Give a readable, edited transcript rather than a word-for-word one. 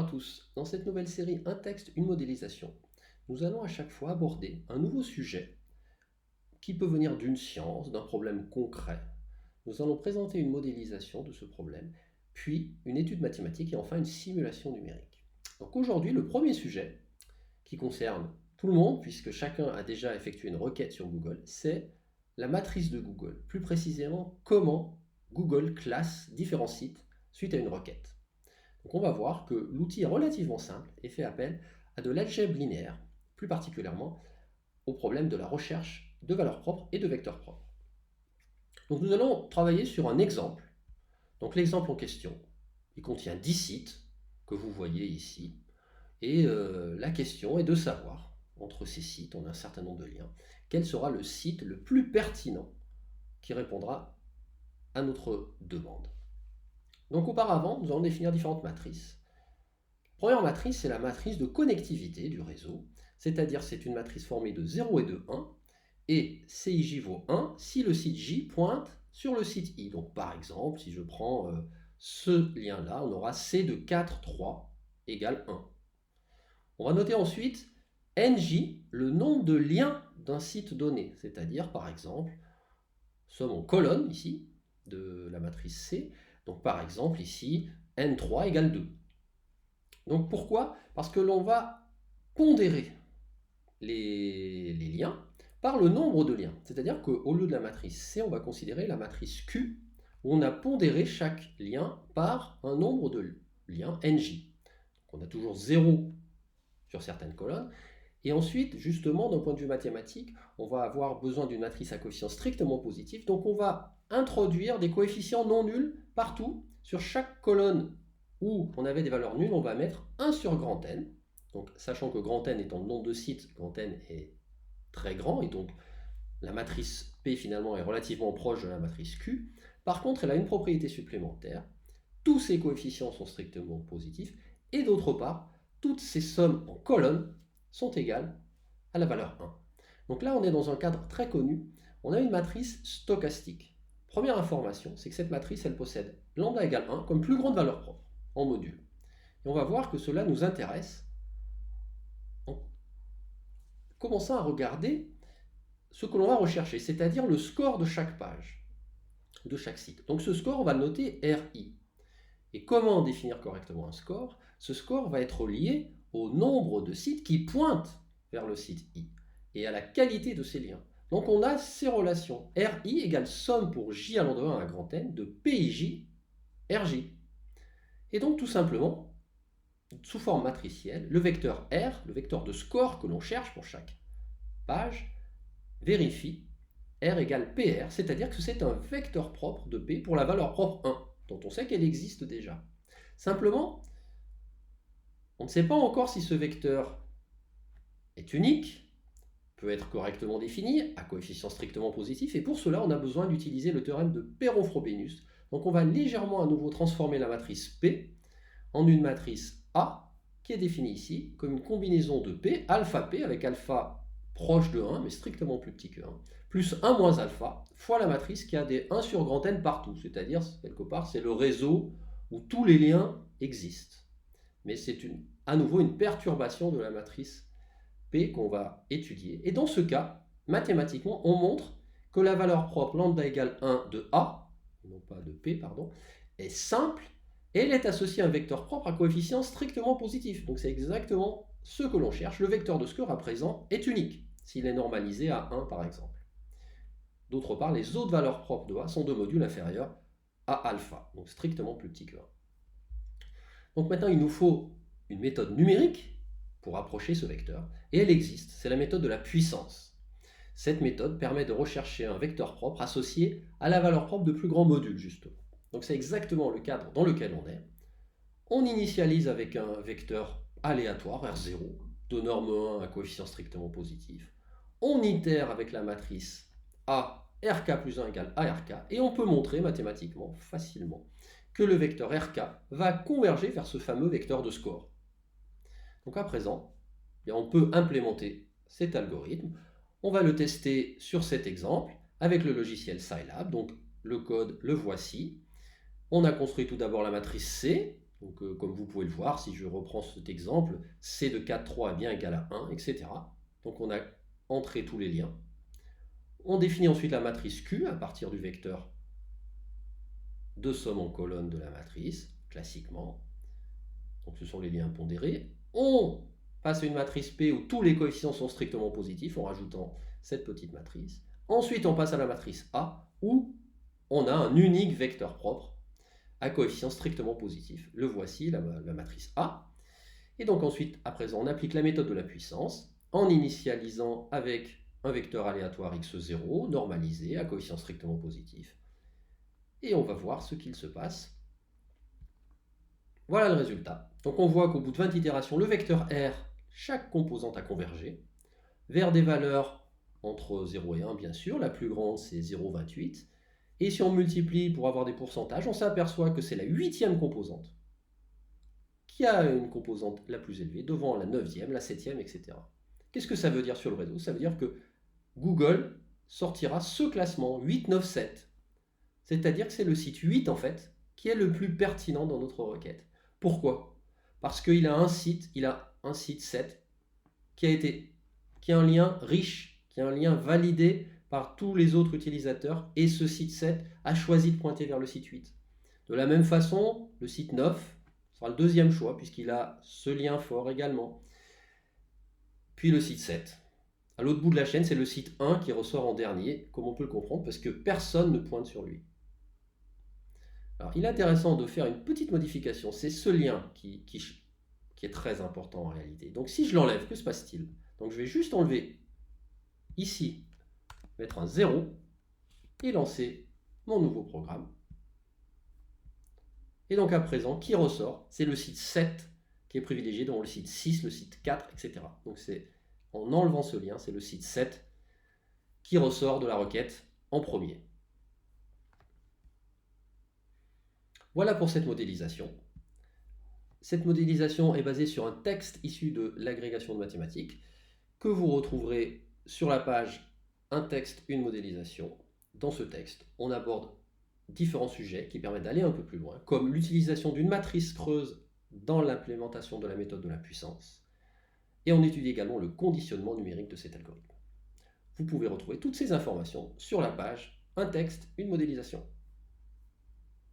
tous. Dans cette nouvelle série Un texte, une modélisation, nous allons à chaque fois aborder un nouveau sujet qui peut venir d'une science, d'un problème concret. Nous allons présenter une modélisation de ce problème, puis une étude mathématique et enfin une simulation numérique. Donc aujourd'hui, le premier sujet qui concerne tout le monde, puisque chacun a déjà effectué une requête sur Google, c'est la matrice de Google. Plus précisément, comment Google classe différents sites suite à une requête. Donc on va voir que l'outil est relativement simple et fait appel à de l'algèbre linéaire, plus particulièrement au problème de la recherche de valeurs propres et de vecteurs propres. Donc nous allons travailler sur un exemple. Donc l'exemple en question, il contient 10 sites que vous voyez ici. Et la question est de savoir, entre ces sites, on a un certain nombre de liens, quel sera le site le plus pertinent qui répondra à notre demande. Donc auparavant, nous allons définir différentes matrices. Première matrice, c'est la matrice de connectivité du réseau, c'est-à-dire c'est une matrice formée de 0 et de 1, et CIJ vaut 1 si le site J pointe sur le site I. Donc par exemple, si je prends ce lien-là, on aura C de 4, 3 égale 1. On va noter ensuite NJ, le nombre de liens d'un site donné, c'est-à-dire par exemple, nous sommes en colonne ici, de la matrice C, donc par exemple ici, N3 égale 2. Donc pourquoi? Parce que l'on va pondérer les liens par le nombre de liens. C'est-à-dire qu'au lieu de la matrice C, on va considérer la matrice Q, où on a pondéré chaque lien par un nombre de liens NJ. Donc on a toujours 0 sur certaines colonnes. Et ensuite, justement, d'un point de vue mathématique, on va avoir besoin d'une matrice à coefficient strictement positif. Donc on va introduire des coefficients non nuls partout. Sur chaque colonne où on avait des valeurs nulles, on va mettre 1 sur grand N. Donc sachant que grand N étant le nombre de sites, grand N est très grand. Et donc la matrice P finalement est relativement proche de la matrice Q. Par contre, elle a une propriété supplémentaire. Tous ces coefficients sont strictement positifs. Et d'autre part, toutes ces sommes en colonnes sont égales à la valeur 1. Donc là, on est dans un cadre très connu. On a une matrice stochastique. Première information, c'est que cette matrice, elle possède lambda égale 1 comme plus grande valeur propre en module. Et on va voir que cela nous intéresse en commençant à regarder ce que l'on va rechercher, c'est-à-dire le score de chaque page, de chaque site. Donc ce score, on va le noter RI. Et comment définir correctement un score? Ce score va être lié au nombre de sites qui pointent vers le site I et à la qualité de ces liens. Donc on a ces relations. RI égale somme pour J allant de 1 à grand N de PIJ RJ. Et donc tout simplement, sous forme matricielle, le vecteur R, le vecteur de score que l'on cherche pour chaque page, vérifie R égale PR, c'est-à-dire que c'est un vecteur propre de P pour la valeur propre 1, dont on sait qu'elle existe déjà. Simplement, on ne sait pas encore si ce vecteur est unique, peut être correctement défini, à coefficient strictement positif, et pour cela, on a besoin d'utiliser le théorème de Perron-Frobenius. Donc on va légèrement à nouveau transformer la matrice P en une matrice A, qui est définie ici comme une combinaison de P, alpha P, avec alpha proche de 1, mais strictement plus petit que 1, plus 1 moins alpha, fois la matrice qui a des 1 sur grand N partout, c'est-à-dire, quelque part, c'est le réseau où tous les liens existent. Mais c'est à nouveau une perturbation de la matrice P qu'on va étudier. Et dans ce cas, mathématiquement, on montre que la valeur propre lambda égale 1 de A, non pas de P, pardon, est simple et elle est associée à un vecteur propre à coefficient strictement positif. Donc c'est exactement ce que l'on cherche. Le vecteur de score à présent est unique, s'il est normalisé à 1 par exemple. D'autre part, les autres valeurs propres de A sont de module inférieur à alpha, donc strictement plus petit que 1. Donc maintenant, il nous faut une méthode numérique pour approcher ce vecteur, et elle existe, c'est la méthode de la puissance. Cette méthode permet de rechercher un vecteur propre associé à la valeur propre de plus grands modules, justement. Donc c'est exactement le cadre dans lequel on est. On initialise avec un vecteur aléatoire, R0, de norme 1 à coefficient strictement positif. On itère avec la matrice A, RK plus 1 égale ARK, et on peut montrer mathématiquement, facilement, que le vecteur RK va converger vers ce fameux vecteur de score. Donc à présent, on peut implémenter cet algorithme. On va le tester sur cet exemple avec le logiciel Scilab. Donc le code, le voici. On a construit tout d'abord la matrice C, Donc, comme vous pouvez le voir, si je reprends cet exemple, C de 4, 3 est bien égal à 1, etc. Donc on a entré tous les liens. On définit ensuite la matrice Q à partir du vecteur de somme en colonne de la matrice, classiquement. Donc ce sont les liens pondérés. On passe à une matrice P où tous les coefficients sont strictement positifs en rajoutant cette petite matrice. Ensuite, on passe à la matrice A où on a un unique vecteur propre à coefficient strictement positif. Le voici, la matrice A. Et donc ensuite, à présent, on applique la méthode de la puissance en initialisant avec un vecteur aléatoire x0 normalisé à coefficient strictement positif. Et on va voir ce qu'il se passe. Voilà le résultat. Donc on voit qu'au bout de 20 itérations, le vecteur R, chaque composante a convergé vers des valeurs entre 0 et 1, bien sûr. La plus grande, c'est 0,28. Et si on multiplie pour avoir des pourcentages, on s'aperçoit que c'est la 8e composante qui a une composante la plus élevée, devant la 9e, la 7e, etc. Qu'est-ce que ça veut dire sur le réseau? Ça veut dire que Google sortira ce classement 8, 9, 7. C'est-à-dire que c'est le site 8, en fait, qui est le plus pertinent dans notre requête. Pourquoi? Parce qu'il a un site 7 qui a un lien riche, qui a un lien validé par tous les autres utilisateurs, et ce site 7 a choisi de pointer vers le site 8. De la même façon, le site 9 sera le deuxième choix, puisqu'il a ce lien fort également. Puis le site 7. À l'autre bout de la chaîne, c'est le site 1 qui ressort en dernier, comme on peut le comprendre, parce que personne ne pointe sur lui. Alors, il est intéressant de faire une petite modification. C'est ce lien qui est très important en réalité. Donc, si je l'enlève, que se passe-t-il? Donc, je vais juste enlever ici, mettre un 0 et lancer mon nouveau programme. Et donc, à présent, qui ressort? C'est le site 7 qui est privilégié devant le site 6, le site 4, etc. Donc, c'est en enlevant ce lien, c'est le site 7 qui ressort de la requête en premier. Voilà pour cette modélisation. Cette modélisation est basée sur un texte issu de l'agrégation de mathématiques que vous retrouverez sur la page Un texte, une modélisation. Dans ce texte, on aborde différents sujets qui permettent d'aller un peu plus loin, comme l'utilisation d'une matrice creuse dans l'implémentation de la méthode de la puissance. Et on étudie également le conditionnement numérique de cet algorithme. Vous pouvez retrouver toutes ces informations sur la page Un texte, une modélisation.